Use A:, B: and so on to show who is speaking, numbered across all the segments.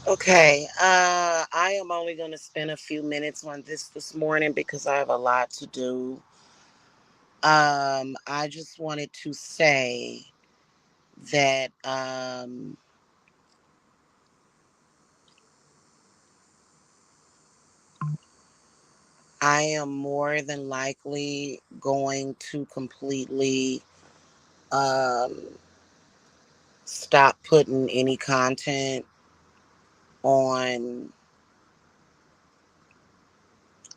A: Okay, I am only going to spend a few minutes on this morning because I have a lot to do. I just wanted to say that I am more than likely going to completely um, stop putting any content on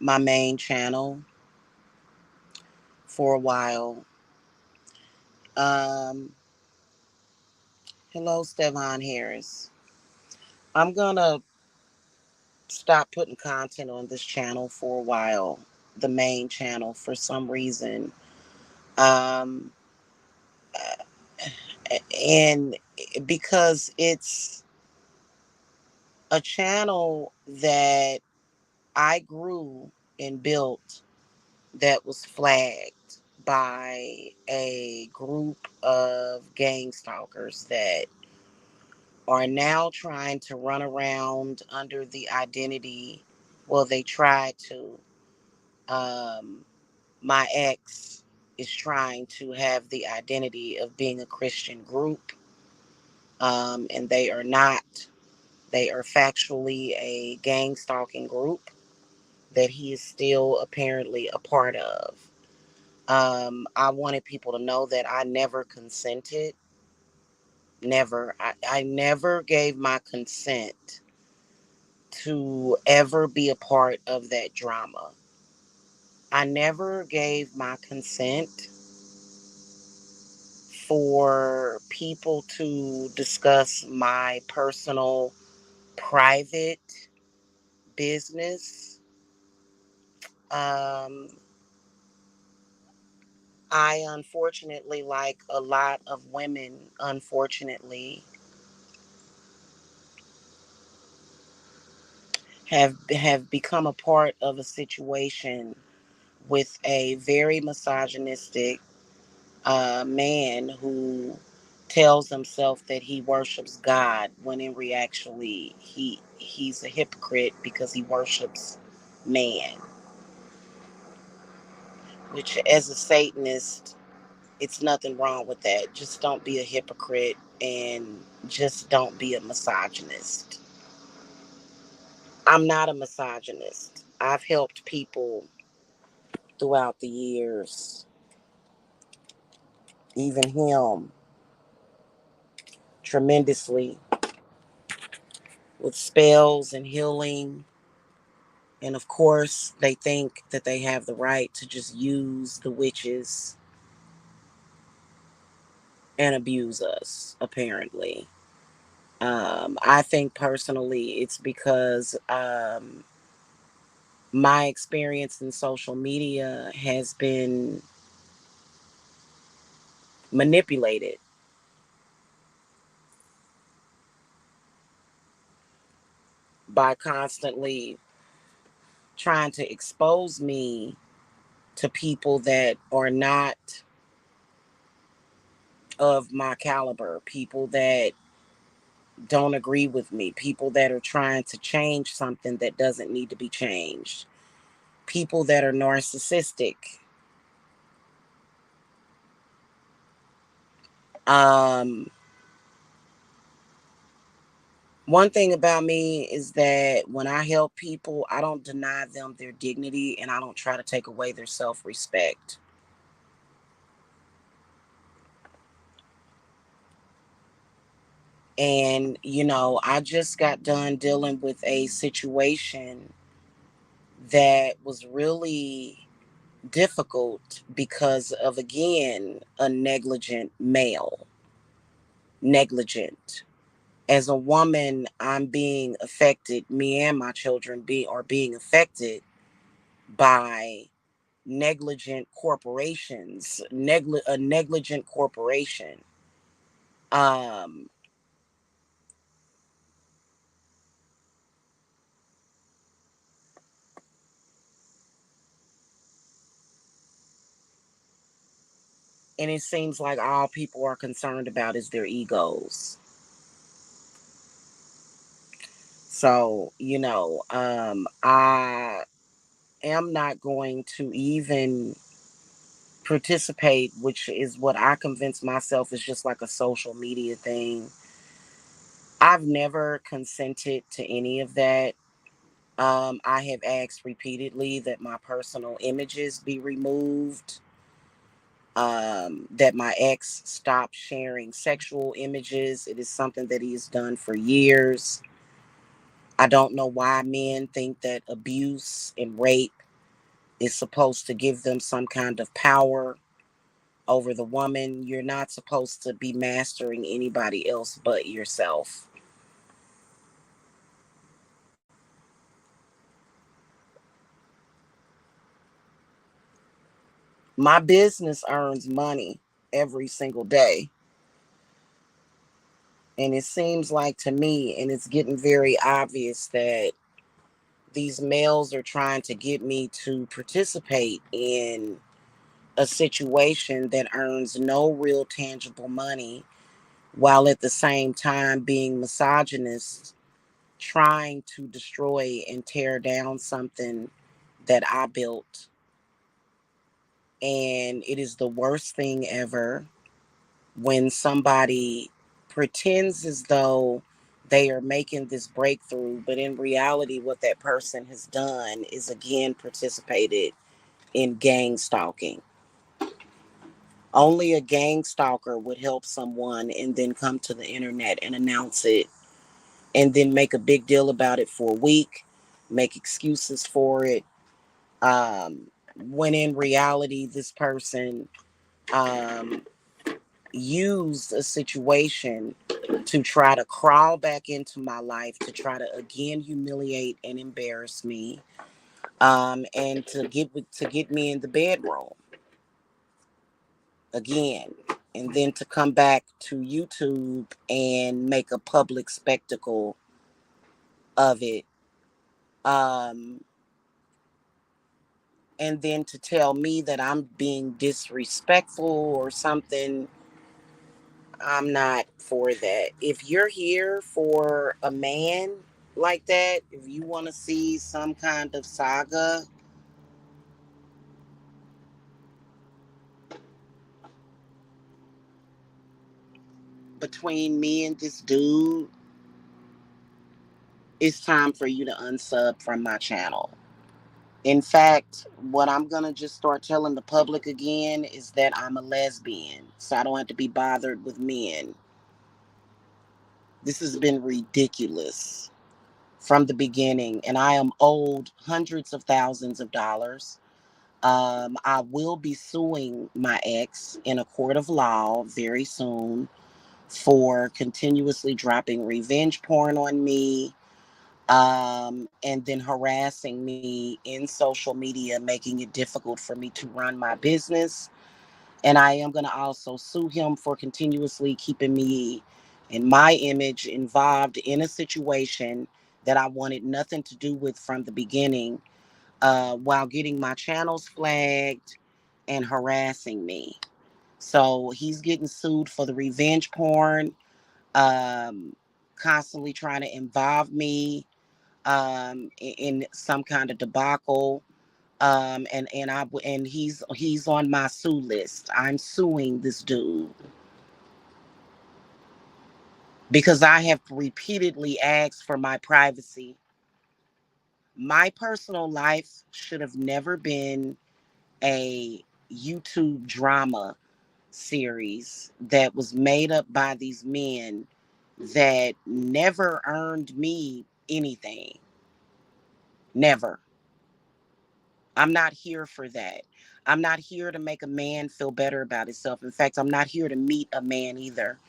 A: my main channel for a while. Um, Hello, Stevon Harris. I'm gonna stop putting content on this channel for a while, the main channel, for some reason. Um, and because it's a channel that I grew and built that was flagged by a group of gang stalkers that are now trying to run around under the identity, well, they tried to. Um, my ex is trying to have the identity of being a Christian group, and they are not. They are factually a gang stalking group that he is still apparently a part of. I wanted people to know that I never consented. Never. I never gave my consent to ever be a part of that drama. I never gave my consent for people to discuss my personal, private business. Um, I unfortunately, like a lot of women, unfortunately, have become a part of a situation with a very misogynistic man who tells himself that he worships God when in reality he's a hypocrite because he worships man. Which, as a Satanist, it's nothing wrong with that. Just don't be a hypocrite and just don't be a misogynist. I'm not a misogynist. I've helped people throughout the years, even him, tremendously with spells and healing. And of course, they think that they have the right to just use the witches and abuse us, apparently. I think personally it's because my experience in social media has been manipulated by constantly trying to expose me to people that are not of my caliber, people that don't agree with me, people that are trying to change something that doesn't need to be changed, people that are narcissistic. Um, One thing about me is that when I help people, I don't deny them their dignity and I don't try to take away their self respect. And, I just got done dealing with a situation that was really difficult because of, again, a negligent male. Negligent. As a woman, I'm being affected, me and my children are being affected by negligent corporations, a negligent corporation. Um, and it seems like all people are concerned about is their egos. So, I am not going to even participate, which is what I convince myself is just like a social media thing. I've never consented to any of that. I have asked repeatedly that my personal images be removed, that my ex stop sharing sexual images. It is something that he has done for years. I don't know why men think that abuse and rape is supposed to give them some kind of power over the woman. You're not supposed to be mastering anybody else but yourself. My business earns money every single day. And it seems like to me, and it's getting very obvious, that these males are trying to get me to participate in a situation that earns no real tangible money, while at the same time being misogynist, trying to destroy and tear down something that I built. And it is the worst thing ever when somebody pretends as though they are making this breakthrough, but in reality, what that person has done is again participated in gang stalking. Only a gang stalker would help someone and then come to the internet and announce it and then make a big deal about it for a week, make excuses for it. When in reality, this person um, used a situation to try to crawl back into my life, to try to again humiliate and embarrass me, and to get me in the bedroom again, and then to come back to YouTube and make a public spectacle of it, um, and then to tell me that I'm being disrespectful or something. I'm not for that. If you're here for a man like that, if you want to see some kind of saga, between me and this dude, it's time for you to unsub from my channel. In fact, what I'm going to just start telling the public again is that I'm a lesbian, so I don't have to be bothered with men. This has been ridiculous from the beginning, and I am owed hundreds of thousands of dollars. I will be suing my ex in a court of law very soon for continuously dropping revenge porn on me, and then harassing me in social media, making it difficult for me to run my business. And I am going to also sue him for continuously keeping me and my image involved in a situation that I wanted nothing to do with from the beginning, while getting my channels flagged and harassing me. So he's getting sued for the revenge porn, um, constantly trying to involve me in some kind of debacle. And he's on my sue list. I'm suing this dude because I have repeatedly asked for my privacy. My personal life should have never been a YouTube drama series that was made up by these men that never earned me anything. Never. I'm not here for that. I'm not here to make a man feel better about himself. In fact, I'm not here to meet a man either.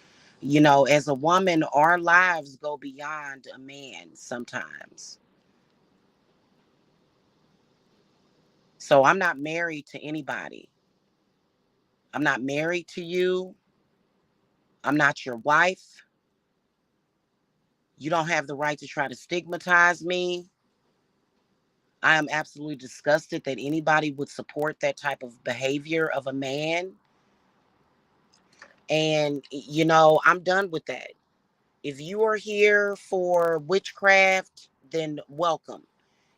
A: As a woman, our lives go beyond a man sometimes. So I'm not married to anybody. I'm not married to you. I'm not your wife. You don't have the right to try to stigmatize me. I am absolutely disgusted that anybody would support that type of behavior of a man. And, I'm done with that. If you are here for witchcraft, then welcome.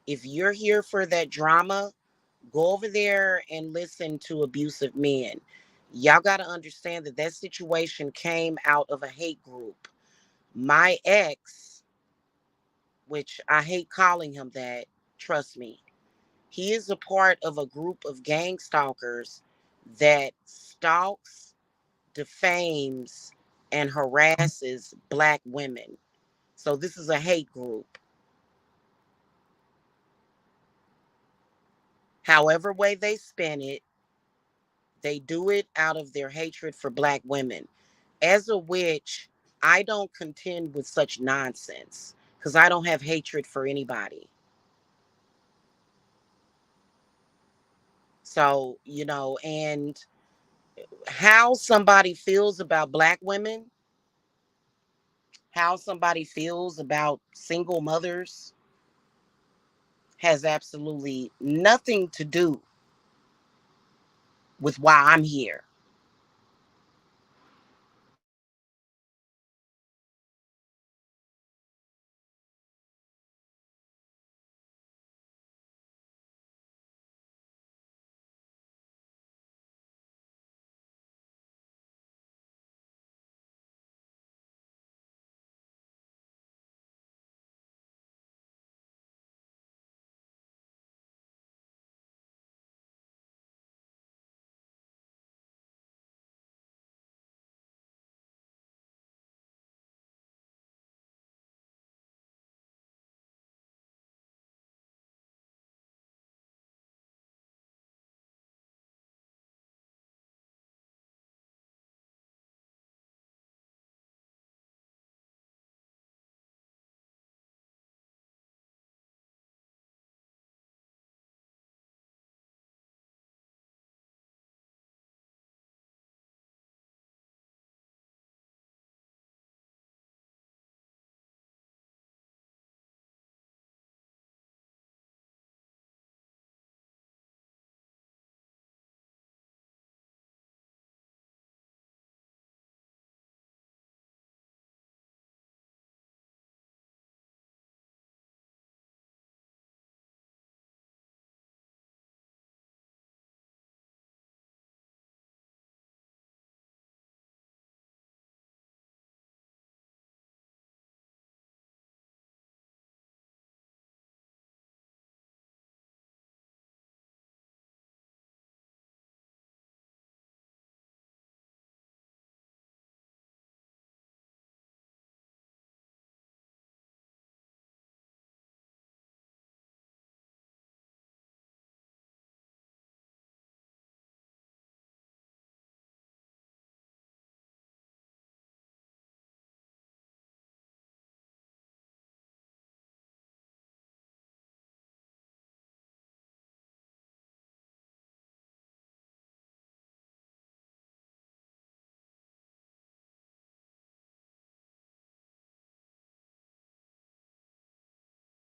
A: If you're here for that drama, go over there and listen to abusive men. Y'all got to understand that that situation came out of a hate group. My ex, which I hate calling him that, trust me, he is a part of a group of gang stalkers that stalks, defames, and harasses black women. So this is a hate group. However way they spin it, they do it out of their hatred for black women. As a witch, I don't contend with such nonsense because I don't have hatred for anybody. So, and how somebody feels about black women, how somebody feels about single mothers has absolutely nothing to do with why I'm here.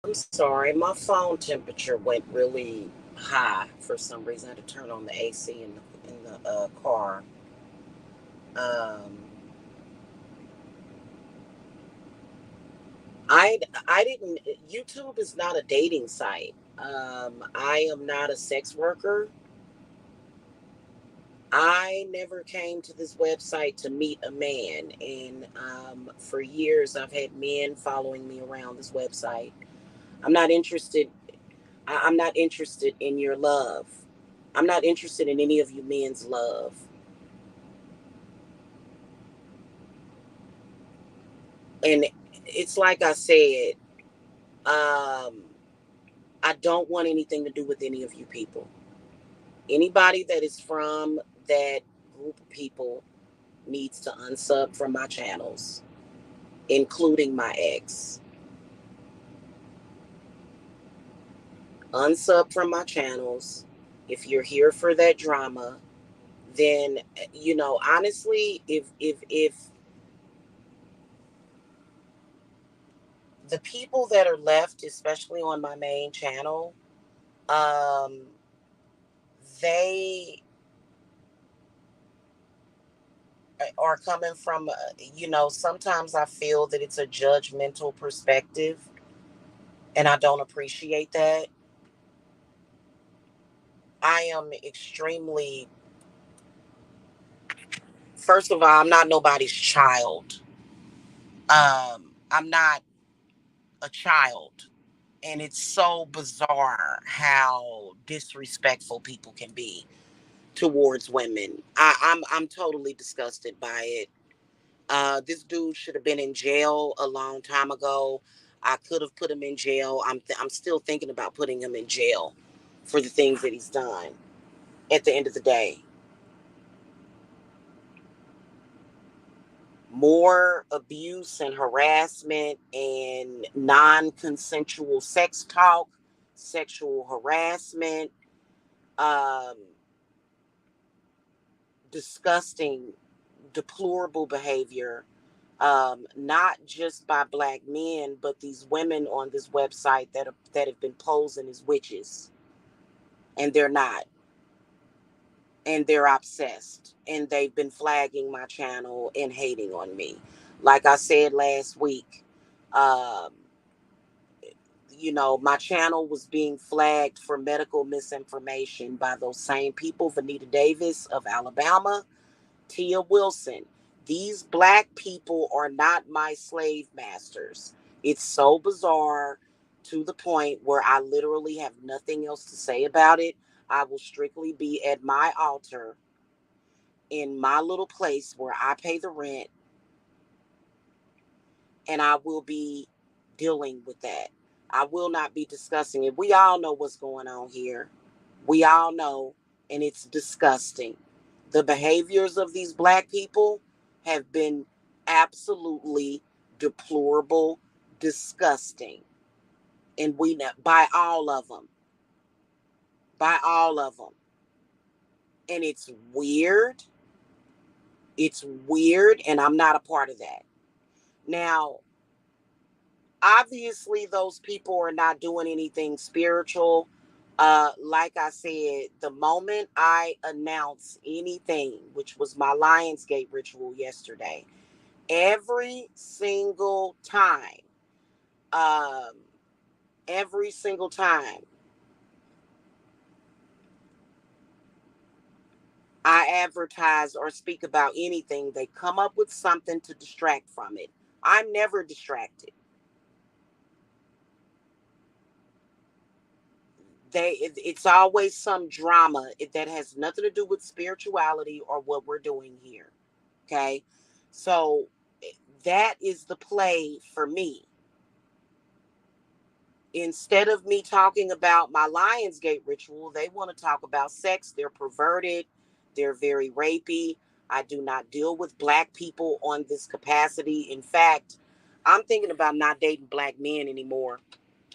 A: I'm sorry, my phone temperature went really high for some reason. I had to turn on the AC in the car. Um, I I didn't. YouTube is not a dating site. I am not a sex worker. I never came to this website to meet a man, and for years I've had men following me around this website. I'm not interested. I'm not interested in your love. I'm not interested in any of you men's love. And it's like I said, um, I don't want anything to do with any of you people. Anybody that is from that group of people needs to unsub from my channels, including my ex. Unsub from my channels. If you're here for that drama, then honestly, if the people that are left, especially on my main channel, um, they are coming from, sometimes I feel that it's a judgmental perspective, and I don't appreciate that. I am extremely, first of all, I'm not nobody's child. I'm not a child. And it's so bizarre how disrespectful people can be towards women. I'm totally disgusted by it. This dude should have been in jail a long time ago. I could have put him in jail. I'm still thinking about putting him in jail for the things that he's done. At the end of the day, more abuse and harassment and non-consensual sex talk, sexual harassment, um, disgusting, deplorable behavior, not just by black men, but these women on this website that have been posing as witches, and they're not, and they're obsessed, and they've been flagging my channel and hating on me. Like I said last week, um, my channel was being flagged for medical misinformation by those same people, Vanita Davis of Alabama, Tia Wilson. These black people are not my slave masters. It's so bizarre, to the point where I literally have nothing else to say about it. I will strictly be at my altar in my little place where I pay the rent, and I will be dealing with that. I will not be discussing it. We all know what's going on here. We all know, and it's disgusting. The behaviors of these black people have been absolutely deplorable, disgusting. And we know, by all of them, by all of them. And it's weird. It's weird, and I'm not a part of that. Now, obviously those people are not doing anything spiritual. Like I said, the moment I announce anything, which was my Lionsgate ritual yesterday, every single time, um, every single time I advertise or speak about anything, they come up with something to distract from it. I'm never distracted. It's always some drama that has nothing to do with spirituality or what we're doing here. Okay, so that is the play for me. Instead of me talking about my Lionsgate ritual, they want to talk about sex. They're perverted, they're very rapey. I do not deal with black people on this capacity. In fact, I'm thinking about not dating black men anymore.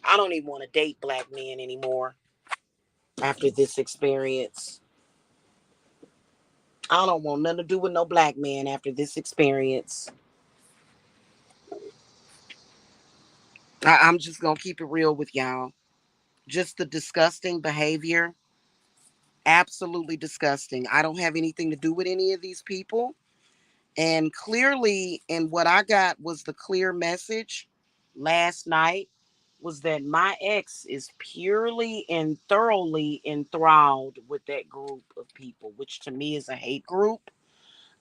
A: I don't even want to date black men anymore after this experience. I don't want nothing to do with no black man after this experience. I'm just going to keep it real with y'all. Just the disgusting behavior. Absolutely disgusting. I don't have anything to do with any of these people. And clearly, and what I got was the clear message last night was that my ex is purely and thoroughly enthralled with that group of people, which to me is a hate group.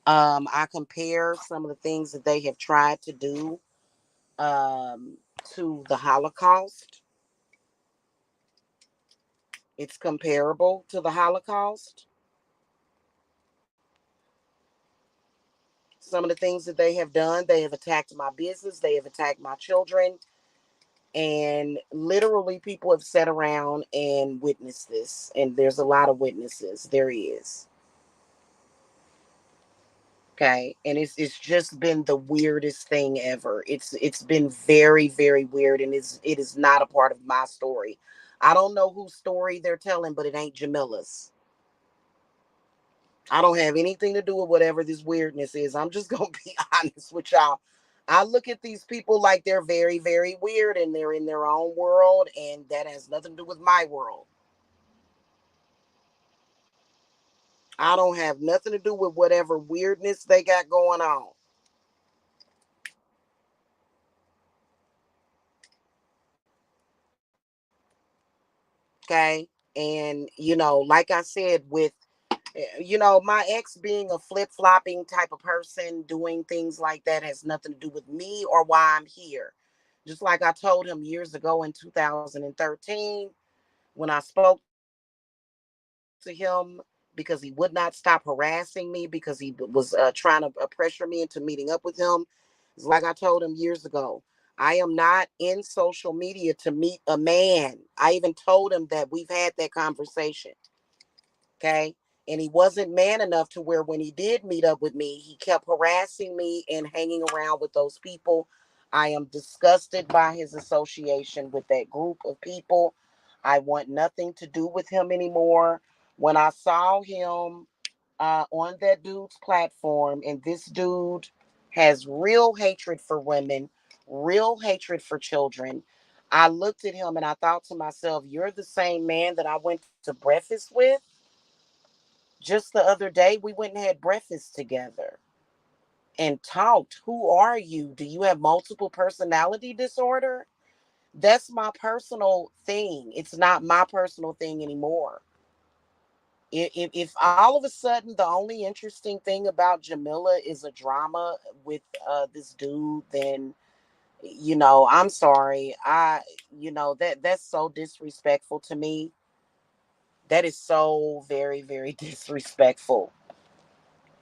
A: I compare some of the things that they have tried to do um, to the Holocaust. It's comparable to the Holocaust. Some of the things that they have done, they have attacked my business, they have attacked my children, and literally people have sat around and witnessed this. And there's a lot of witnesses. There is. Okay, and it's just been the weirdest thing ever. It's been very, very weird, and it is not a part of my story. I don't know whose story they're telling, but it ain't Jamila's. I don't have anything to do with whatever this weirdness is. I'm just gonna be honest with y'all. I look at these people like they're very, very weird, and they're in their own world, and that has nothing to do with my world. I don't have nothing to do with whatever weirdness they got going on. Okay. And, like I said, with, my ex being a flip flopping type of person, doing things like that has nothing to do with me or why I'm here. Just like I told him years ago in 2013, when I spoke to him because he would not stop harassing me because he was trying to pressure me into meeting up with him. It's like I told him years ago. I am not in social media to meet a man. I even told him that we've had that conversation. Okay. And he wasn't man enough to where when he did meet up with me, he kept harassing me and hanging around with those people. I am disgusted by his association with that group of people. I want nothing to do with him anymore. When I saw him on that dude's platform, and this dude has real hatred for women, real hatred for children, I looked at him and I thought to myself, you're the same man that I went to breakfast with just the other day. We went and had breakfast together and talked. Who are you? Do you have multiple personality disorder? That's my personal thing. It's not my personal thing anymore. If all of a sudden the only interesting thing about Jamila is a drama with this dude, then I'm sorry. That's so disrespectful to me. That is so very, very disrespectful.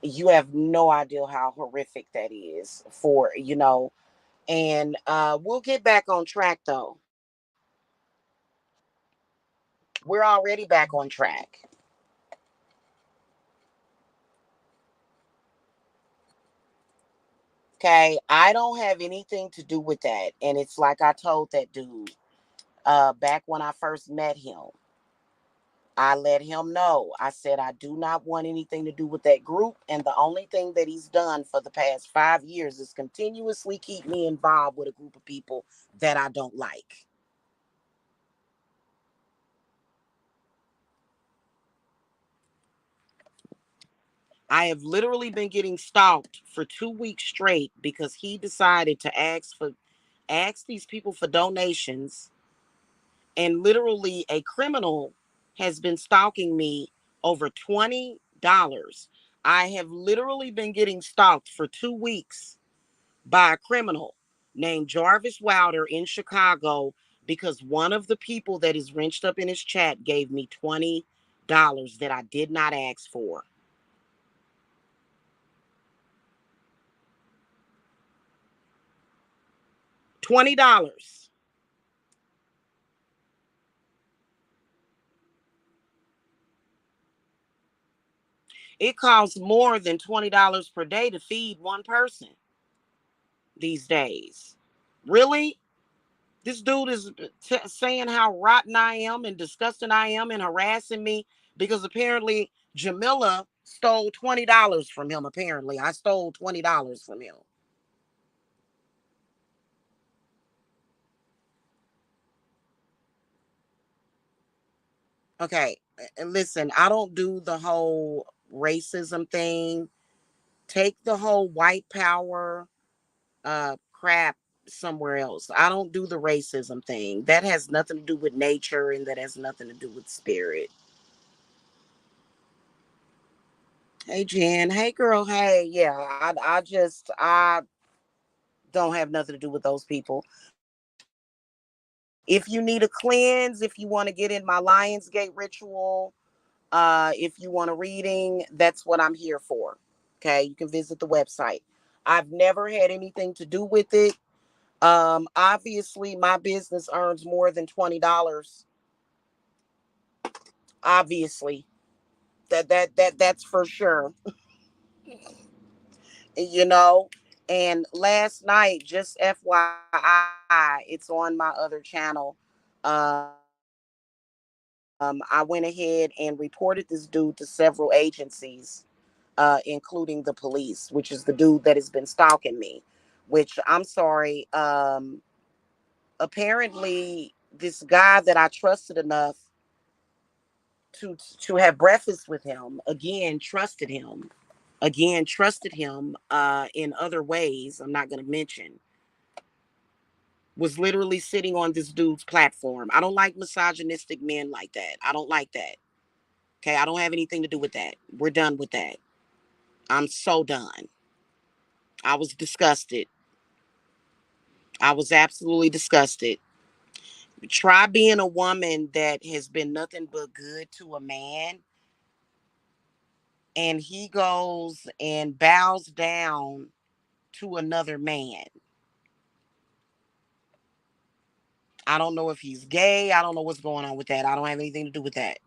A: You have no idea how horrific that is for, and we'll get back on track though. We're already back on track. Okay, I don't have anything to do with that. And it's like I told that dude back when I first met him. I let him know. I said I do not want anything to do with that group. And the only thing that he's done for the past 5 years is continuously keep me involved with a group of people that I don't like. I have literally been getting stalked for 2 weeks straight because he decided to ask these people for donations, and literally a criminal has been stalking me over $20. I have literally been getting stalked for 2 weeks by a criminal named Jarvis Wilder in Chicago because one of the people that is wrenched up in his chat gave me $20 that I did not ask for. $20. It costs more than $20 per day to feed one person these days. Really? This dude is saying how rotten I am and disgusting I am and harassing me because apparently Jamila stole $20 from him. Apparently, I stole $20 from him. Okay, and listen, I don't do the whole racism thing. Take the whole white power crap somewhere else. I don't do the racism thing. That has nothing to do with nature and that has nothing to do with spirit. Hey Jen, hey girl, hey, yeah, I don't have nothing to do with those people. If you need a cleanse, if you want to get in my Lionsgate ritual, if you want a reading, that's what I'm here for. Okay, you can visit the website. I've never had anything to do with it. Obviously my business earns more than $20. Obviously. That's for sure. You know. And last night, just FYI, it's on my other channel. I went ahead and reported this dude to several agencies, including the police, which is the dude that has been stalking me. Which I'm sorry. Apparently, this guy that I trusted enough to have breakfast with him. Again, trusted him in other ways I'm not going to mention. Was literally sitting on this dude's platform. I don't like misogynistic men like that. I don't like that. Okay, I don't have anything to do with that. We're done with that. I'm so done. I was disgusted. I was absolutely disgusted. Try being a woman that has been nothing but good to a man, and he goes and bows down to another man. I don't know if he's gay. I don't know what's going on with that. I don't have anything to do with that.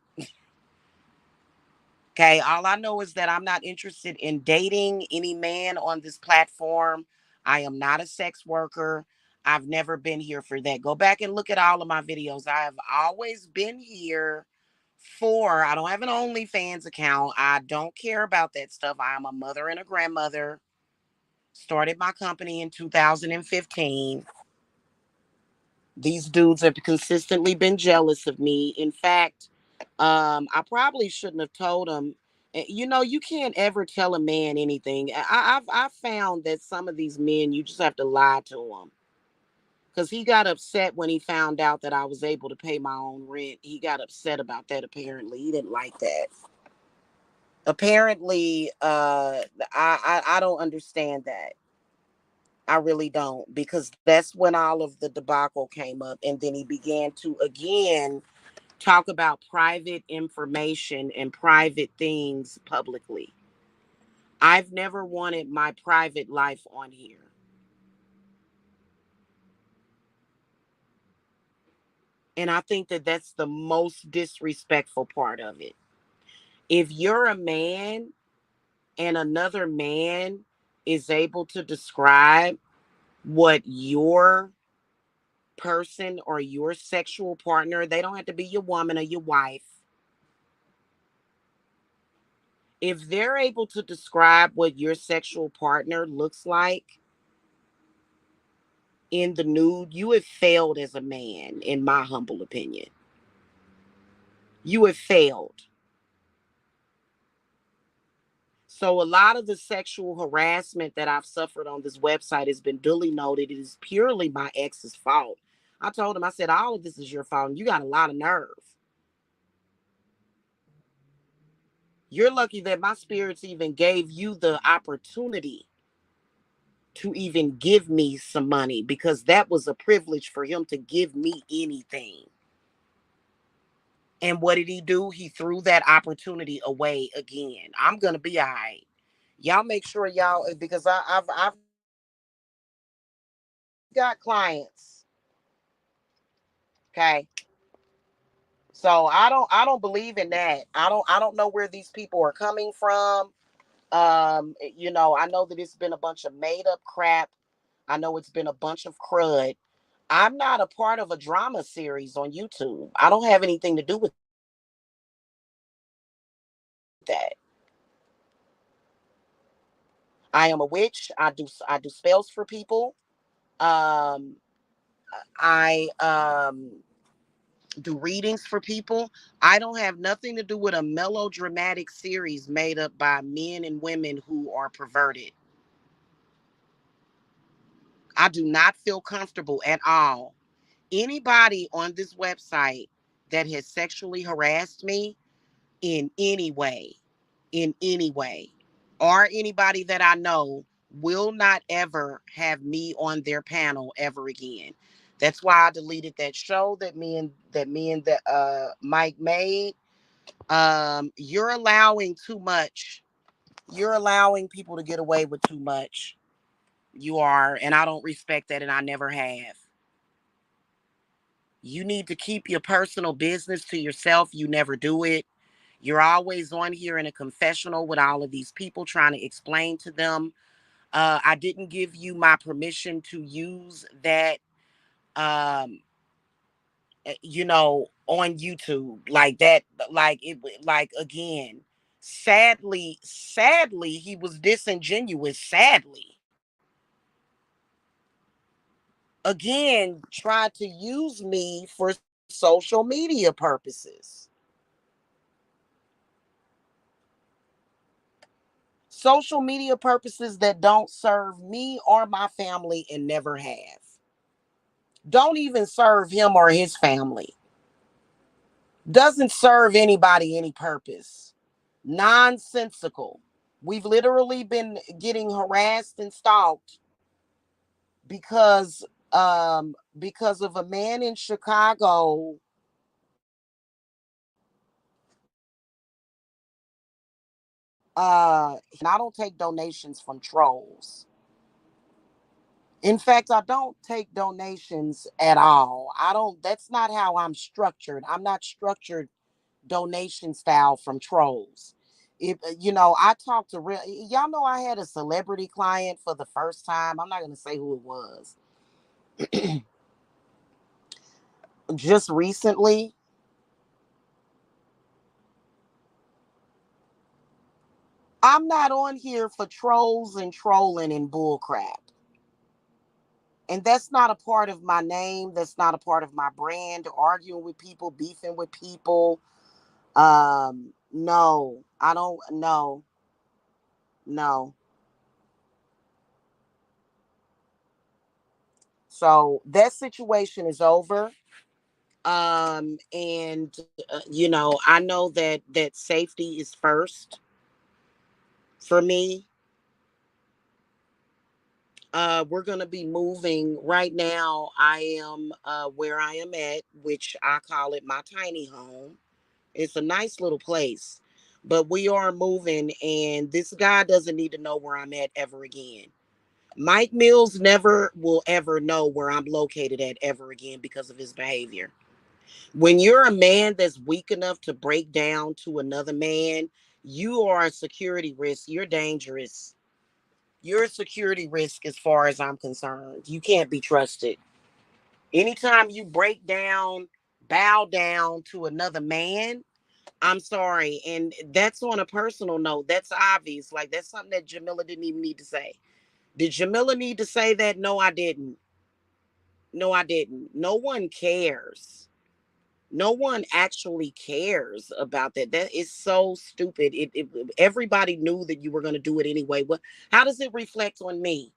A: Okay. All I know is that I'm not interested in dating any man on this platform. I am not a sex worker. I've never been here for that. Go back and look at all of my videos. I have always been here for, I don't have an OnlyFans account. I don't care about that stuff. I am a mother and a grandmother. Started my company in 2015. These dudes have consistently been jealous of me. In fact, I probably shouldn't have told them. You know, you can't ever tell a man anything. I've found that some of these men, you just have to lie to them. Because he got upset when he found out that I was able to pay my own rent. He got upset about that, apparently. He didn't like that. Apparently, I don't understand that. I really don't, because that's when all of the debacle came up. And then he began to again talk about private information and private things publicly. I've never wanted my private life on here. And I think that that's the most disrespectful part of it. If you're a man and another man is able to describe what your person or your sexual partner, they don't have to be your woman or your wife. If they're able to describe what your sexual partner looks like in the nude, you have failed as a man, in my humble opinion. You have failed. So a lot of the sexual harassment that I've suffered on this website has been duly noted. It is purely my ex's fault. I told him, I said, all of this is your fault. And you got a lot of nerve. You're lucky that my spirits even gave you the opportunity to even give me some money, because that was a privilege for him to give me anything. And what did he do? He threw that opportunity away again. I'm gonna be all right. Y'all make sure y'all, because I've got clients. Okay. So I don't believe in that. I don't know where these people are coming from. I know that it's been a bunch of made up crap. I know it's been a bunch of crud. I'm not a part of a drama series on YouTube. I don't have anything to do with that. I am a witch. I do spells for people. Um, I do readings for people. I don't have nothing to do with a melodramatic series made up by men and women who are perverted. I do not feel comfortable at all. Anybody on this website that has sexually harassed me in any way, in any way, or anybody that I know will not ever have me on their panel ever again. That's why I deleted that show that Mike made. You're allowing too much. You're allowing people to get away with too much. You are, and I don't respect that, and I never have. You need to keep your personal business to yourself. You never do it. You're always on here in a confessional with all of these people trying to explain to them. I didn't give you my permission to use that, um, on YouTube like that. Like again, sadly, he was disingenuous. Sadly, again, tried to use me for social media purposes. social media purposes that don't serve me or my family and never have. Don't even serve him or his family. Doesn't serve anybody any purpose. Nonsensical. We've literally been getting harassed and stalked because because of a man in Chicago and I don't take donations from trolls. In fact, I don't take donations at all. I don't, that's not how I'm structured. I'm not structured donation style from trolls. If I talked to real, y'all know I had a celebrity client for the first time. I'm not going to say who it was. Just recently, I'm not on here for trolls and trolling and bullcrap. And that's not a part of my name. That's not a part of my brand. Arguing with people, beefing with people. No, I don't. No, no. So that situation is over. And I know that safety is first for me. We're gonna be moving right now. I am where I am at, which I call it my tiny home. It's a nice little place, but we are moving, and this guy doesn't need to know where I'm at ever again. Mike Mills never will ever know where I'm located at ever again because of his behavior. When you're a man that's weak enough to break down to another man, you are a security risk. You're dangerous. You're a security risk as far as I'm concerned. You can't be trusted. Anytime you break down, bow down to another man, I'm sorry. And that's on a personal note. That's obvious. Like, that's something that Jamila didn't even need to say. Did Jamila need to say that? No, I didn't. No, I didn't. No one cares. No one actually cares about that. That is so stupid. Everybody knew that you were going to do it anyway. What? How does it reflect on me?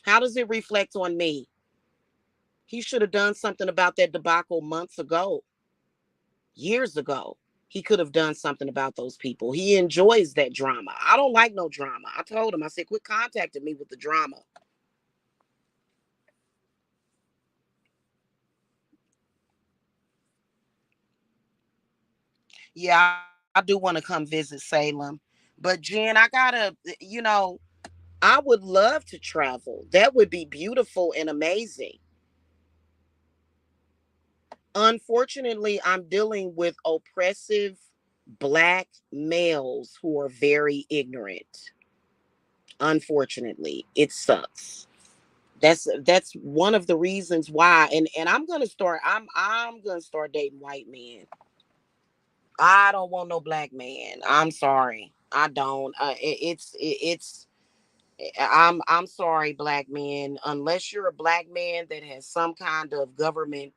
A: How does it reflect on me? He should have done something about that debacle months ago, years ago. He could have done something about those people. He enjoys that drama. I don't like no drama. I told him, I said, quit contacting me with the drama. Yeah, I do want to come visit Salem. But Jen, I gotta, I would love to travel. That would be beautiful and amazing. Unfortunately, I'm dealing with oppressive black males who are very ignorant. Unfortunately, it sucks. That's one of the reasons why, and I'm gonna start dating white men. I don't want no black man. I'm sorry. I don't. It's I'm sorry, black men. Unless you're a black man that has some kind of government,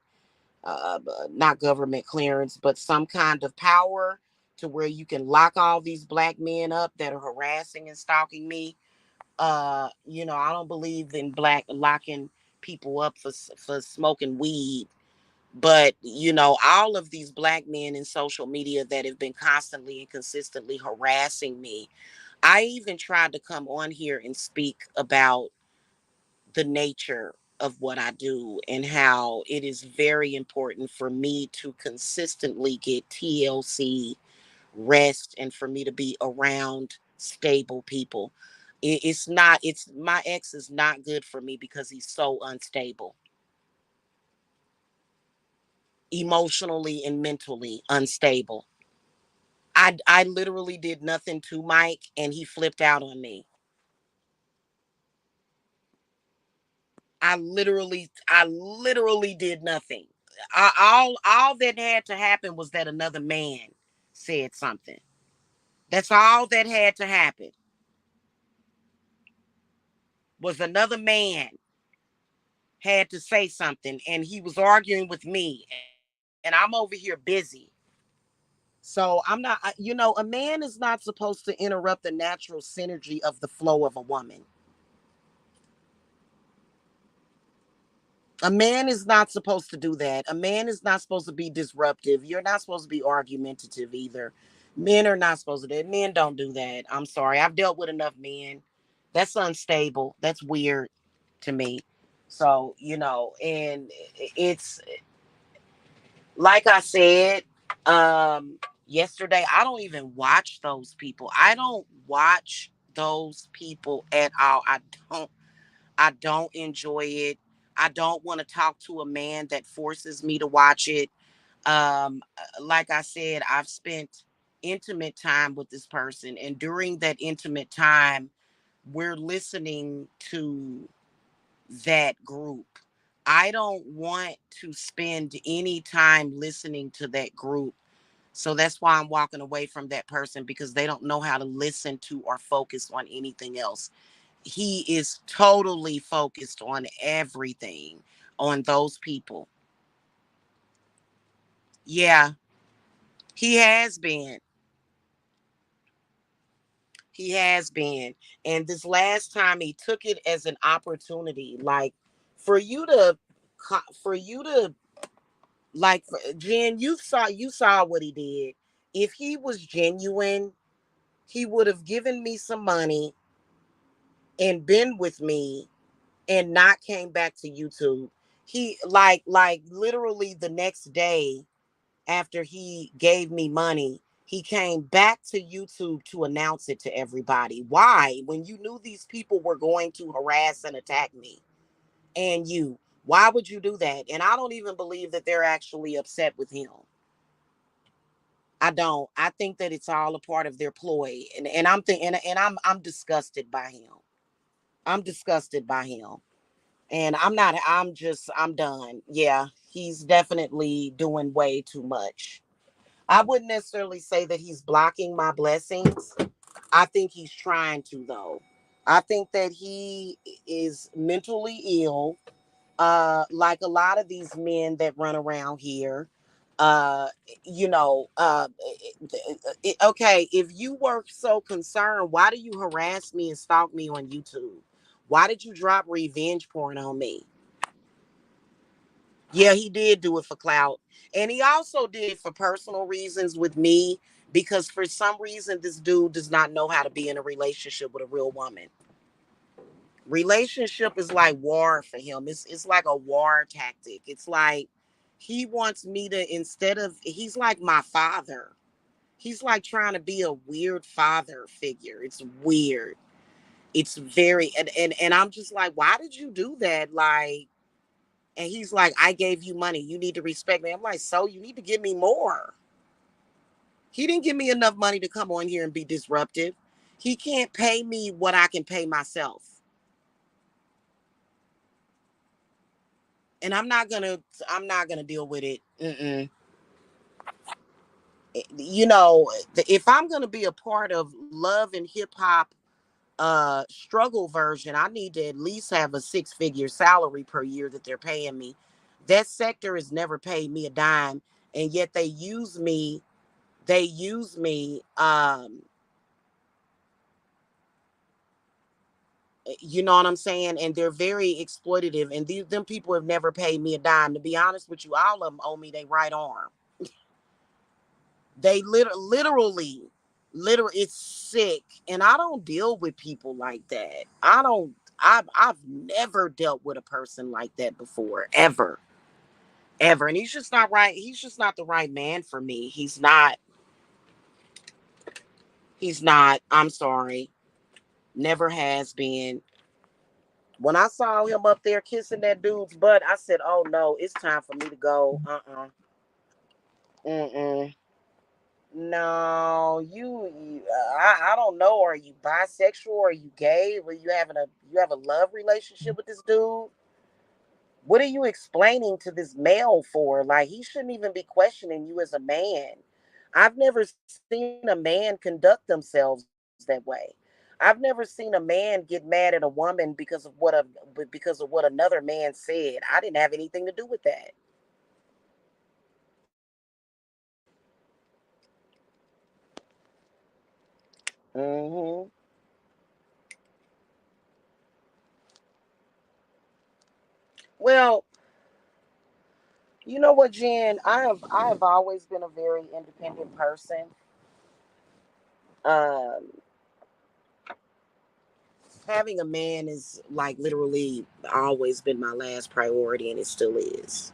A: not government clearance, but some kind of power to where you can lock all these black men up that are harassing and stalking me. I don't believe in black locking people up for smoking weed. But all of these black men in social media that have been constantly and consistently harassing me. I even tried to come on here and speak about the nature of what I do and how it is very important for me to consistently get TLC rest and for me to be around stable people. It's not, it's my ex is not good for me because he's so unstable, emotionally and mentally unstable. I literally did nothing to Mike and he flipped out on me. I literally did nothing. All that had to happen was that another man said something. That's all that had to happen. Was another man had to say something, and he was arguing with me, and I'm over here busy. So I'm not, a man is not supposed to interrupt the natural synergy of the flow of a woman. A man is not supposed to do that. A man is not supposed to be disruptive. You're not supposed to be argumentative either. Men are not supposed to do that. Men don't do that. I'm sorry. I've dealt with enough men. That's unstable. That's weird to me. So, and it's like I said yesterday, I don't even watch those people. I don't watch those people at all. I don't enjoy it. I don't want to talk to a man that forces me to watch it. Like I said, I've spent intimate time with this person, and during that intimate time, we're listening to that group. I don't want to spend any time listening to that group. So that's why I'm walking away from that person, because they don't know how to listen to or focus on anything else. He is totally focused on everything, on those people. Yeah, he has been. He has been. And this last time he took it as an opportunity, like for you to for you to like Jen, you saw what he did. If he was genuine, he would have given me some money and been with me and not came back to YouTube. He like literally the next day after he gave me money, he came back to YouTube to announce it to everybody. Why? When you knew these people were going to harass and attack me and you, why would you do that? And I don't even believe that they're actually upset with him. I don't. I think that it's all a part of their ploy, and I'm thinking, and I'm disgusted by him. I'm disgusted by him. And I'm not, I'm done. Yeah, he's definitely doing way too much. I wouldn't necessarily say that he's blocking my blessings. I think he's trying to, though. I think that he is mentally ill, like a lot of these men that run around here. Uh, okay, if you were so concerned, why do you harass me and stalk me on YouTube? Why did you drop revenge porn on me? Yeah, he did do it for clout. And he also did it for personal reasons with me, because for some reason this dude does not know how to be in a relationship with a real woman. Relationship is like war for him. It's like a war tactic. It's like he wants me to, instead of, he's like my father. He's like trying to be a weird father figure. It's weird. It's very, and I'm just like, why did you do that? Like, and he's like, I gave you money. You need to respect me. I'm like, so you need to give me more. He didn't give me enough money to come on here and be disruptive. He can't pay me what I can pay myself. And I'm not gonna deal with it. Mm-mm. If I'm gonna be a part of love and hip hop struggle version, I need to at least have a six-figure salary per year that they're paying me. That sector has never paid me a dime, and yet they use me you know what I'm saying, and they're very exploitative, and them people have never paid me a dime. To be honest with you, all of them owe me their right arm. They literally it's sick, and I don't deal with people like that. I've never dealt with a person like that before, ever. And he's just not right. He's just not the right man for me. He's not. I'm sorry. Never has been. When I saw him up there kissing that dude's butt, I said, "Oh no, it's time for me to go." Mm-mm. No, I don't know. Are you bisexual? Are you gay? Were you have a love relationship with this dude? What are you explaining to this male for? Like, he shouldn't even be questioning you as a man. I've never seen a man conduct themselves that way. I've never seen a man get mad at a woman because of what another man said. I didn't have anything to do with that. Hmm. Well, you know what, Jen? I have always been a very independent person. Um, Having a man is like literally always been my last priority, and it still is.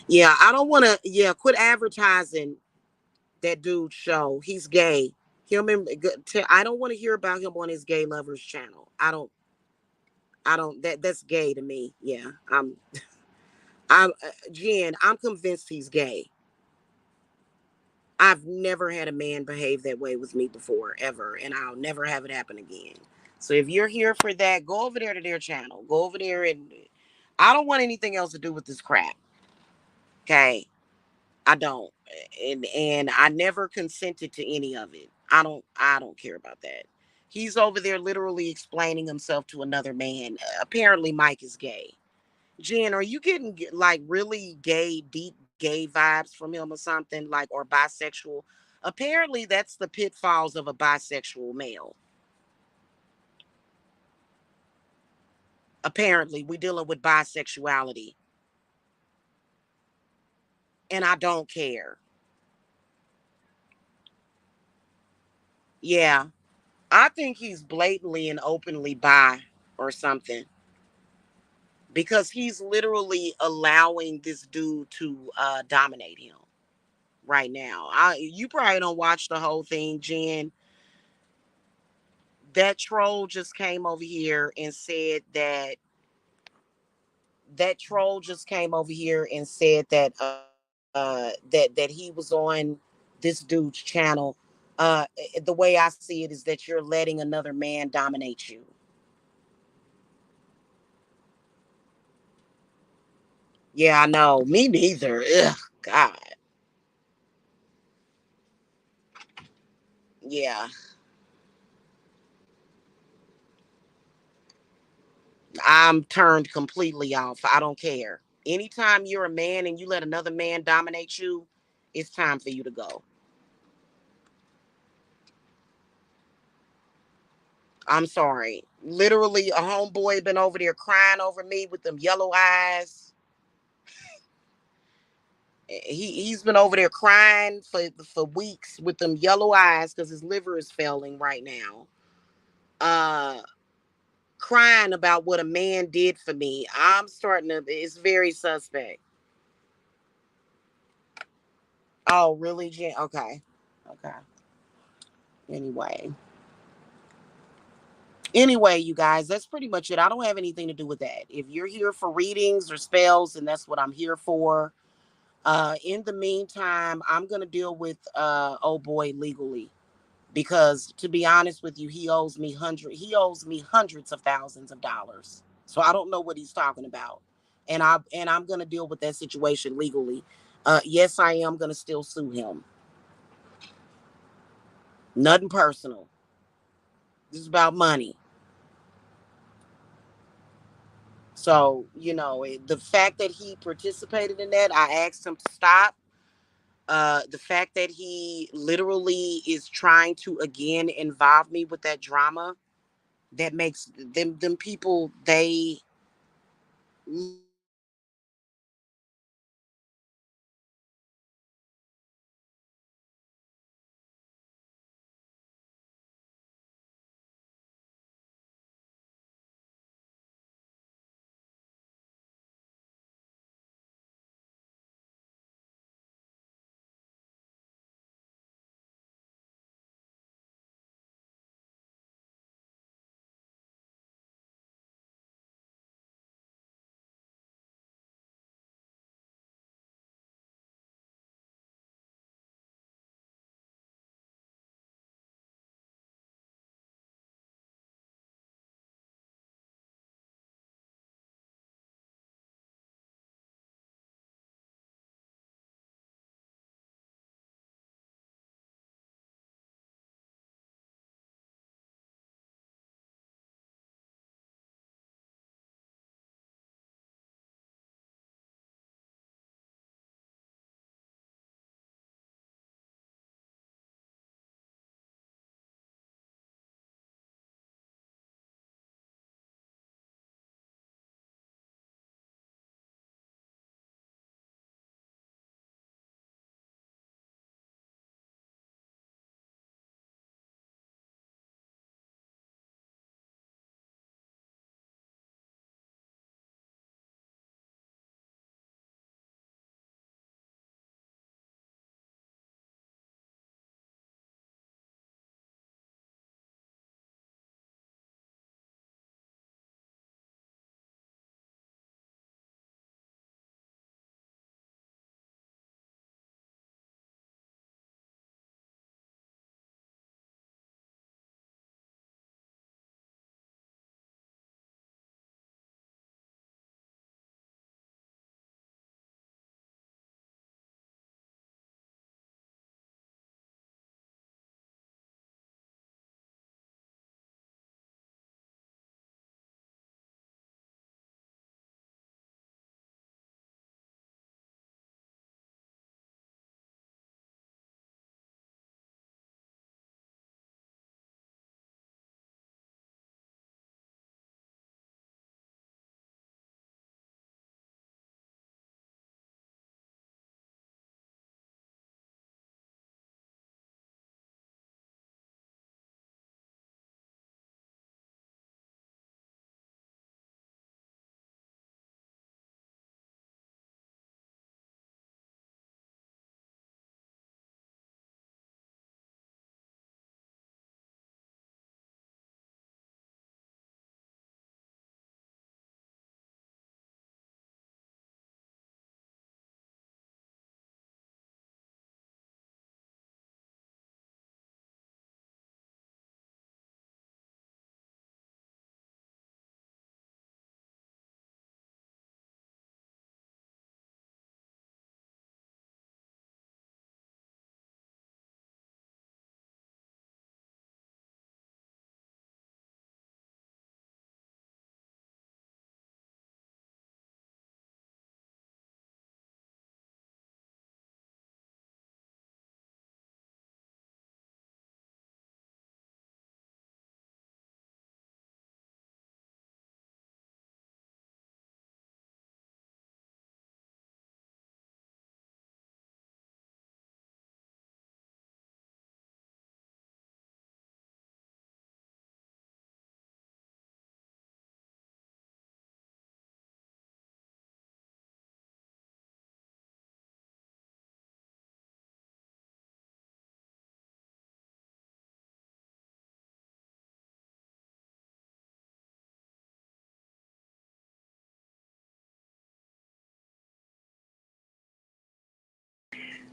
A: Yeah, I don't want to. Yeah, quit advertising that dude's show. He's gay. Him and I don't want to hear about him on his gay lovers channel. I don't. I don't. That's gay to me. Yeah, I'm Jen. I'm convinced he's gay. I've never had a man behave that way with me before, ever, and I'll never have it happen again. So if you're here for that, go over there to their channel. Go over there, and I don't want anything else to do with this crap. Okay, I don't, and I never consented to any of it. I don't care about that. He's over there literally explaining himself to another man. Apparently, Mike is gay. Jen, are you getting like really gay, deep gay vibes from him or something like, or bisexual? Apparently, that's the pitfalls of a bisexual male. Apparently, we're dealing with bisexuality, and I don't care. Yeah, I think he's blatantly and openly bi or something because he's literally allowing this dude to dominate him right now. You probably don't watch the whole thing, Jen. That troll just came over here and said that he was on this dude's channel. The way I see it is that you're letting another man dominate you. Yeah, I know. Me neither. Ugh, God. Yeah, I'm turned completely off. I don't care. Anytime you're a man and you let another man dominate you, it's time for you to go. I'm sorry. Literally, a homeboy been over there crying over me with them yellow eyes. He's been over there crying for weeks with them yellow eyes because his liver is failing right now. Uh, Crying about what a man did for me. I'm starting to. It's very suspect. Oh, really, Jen? Okay, okay. Anyway, you guys, that's pretty much it. I don't have anything to do with that. If you're here for readings or spells, and that's what I'm here for. In the meantime, I'm gonna deal with oh boy legally because to be honest with you, he owes me hundreds of thousands of dollars. So I don't know what he's talking about, and I'm gonna deal with that situation legally. Yes, I am gonna still sue him. Nothing personal. This is about money. So the fact that he participated in that, I asked him to stop. The fact that he literally is trying to again involve me with that drama, that makes them people, they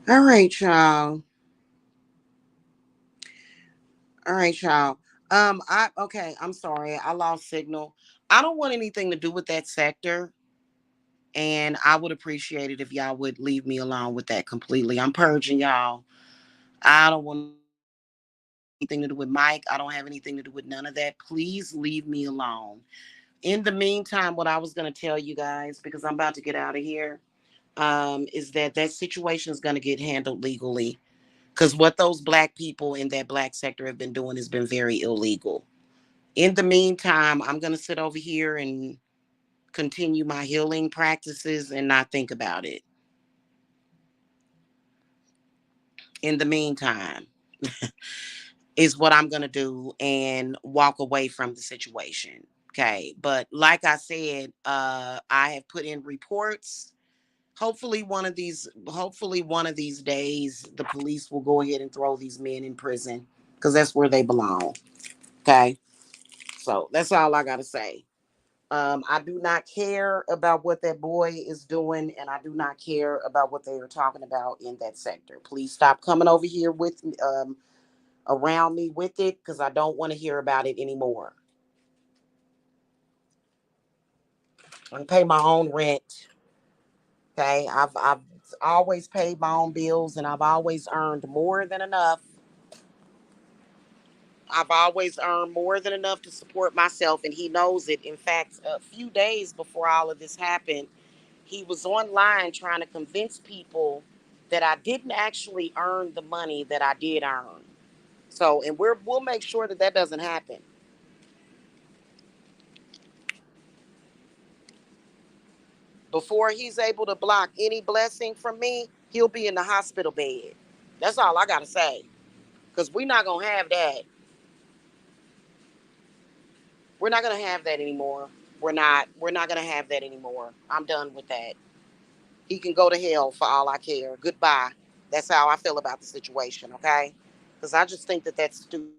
A: All right, y'all. All right, y'all. I'm sorry, I lost signal. I don't want anything to do with that sector, and I would appreciate it if y'all would leave me alone with that completely. I'm purging y'all. I don't want anything to do with Mike. I don't have anything to do with none of that. Please leave me alone. In the meantime, what I was going to tell you guys, because I'm about to get out of here, is that that situation is going to get handled legally. Because what those black people in that black sector have been doing has been very illegal. In the meantime, I'm going to sit over here and continue my healing practices and not think about it. In the meantime, is what I'm going to do and walk away from the situation. Okay. But like I said, I have put in reports. Hopefully one of these days, the police will go ahead and throw these men in prison because that's where they belong. Okay. So that's all I got to say. I do not care about what that boy is doing, and I do not care about what they are talking about in that sector. Please stop coming over here with around me with it because I don't want to hear about it anymore. I can pay my own rent. Okay, I've always paid my own bills, and I've always earned more than enough. I've always earned more than enough to support myself, and he knows it. In fact, a few days before all of this happened, he was online trying to convince people that I didn't actually earn the money that I did earn. So, and we'll make sure that that doesn't happen. Before he's able to block any blessing from me, he'll be in the hospital bed. That's all I gotta say. Cause we're not gonna have that. We're not gonna have that anymore. We're not gonna have that anymore. I'm done with that. He can go to hell for all I care. Goodbye. That's how I feel about the situation, okay? Because I just think that that's stupid.